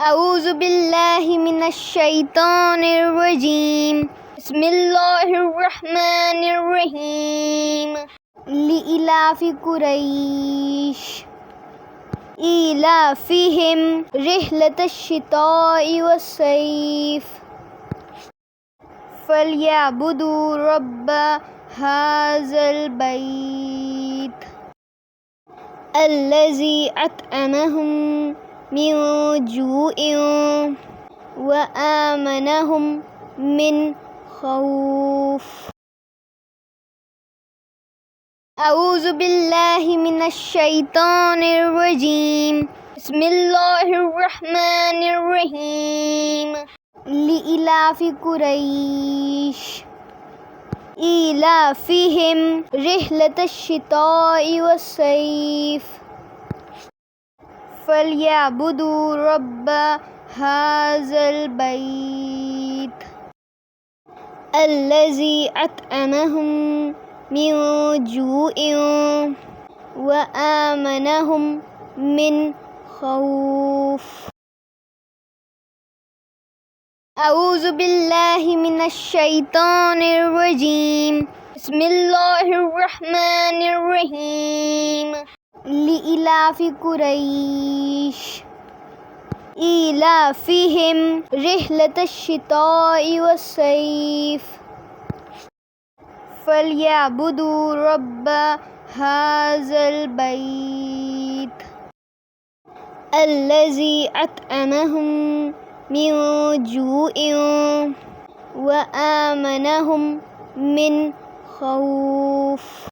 اعوذ باللہ من الشیطان الرجیم بسم اللہ الرحمن الرحیم لإلاف قریش إِيلَافِهِمْ رِحْلَةَ الشِّتَاءِ وَالصَّيْفِ فَلْيَعْبُدُوا رَبَّ هَٰذَا الْبَيْتِ الَّذِي أَطْعَمَهُم مِّن جُوعٍ وَآمَنَهُم مِّن خَوْفٍ اعوذ باللہ من الشیطان الرجیم بسم اللہ الرحمن الرحیم لإلاف قریش إِيلَافِهِمْ رِحْلَةَ الشِّتَاءِ وَالصَّيْفِ فَلْيَعْبُدُوا رَبَّ هَٰذَا الْبَيْتِ الَّذِي أَطْعَمَهُم مِّن جُوعٍ وَآمَنَهُم مِّن خَوْفٍ اعوذ باللہ من الشیطان الرجیم بسم اللہ الرحمن الرحیم لإلاف قریش إِيلَافِهِمْ رِحْلَةَ الشِّتَاءِ وَالصَّيْفِ فَلْيَعْبُدُوا رَبَّ هَٰذَا الْبَيْتِ الَّذِي أَطْعَمَهُم مِّن جُوعٍ وَآمَنَهُم مِّن خَوْفٍ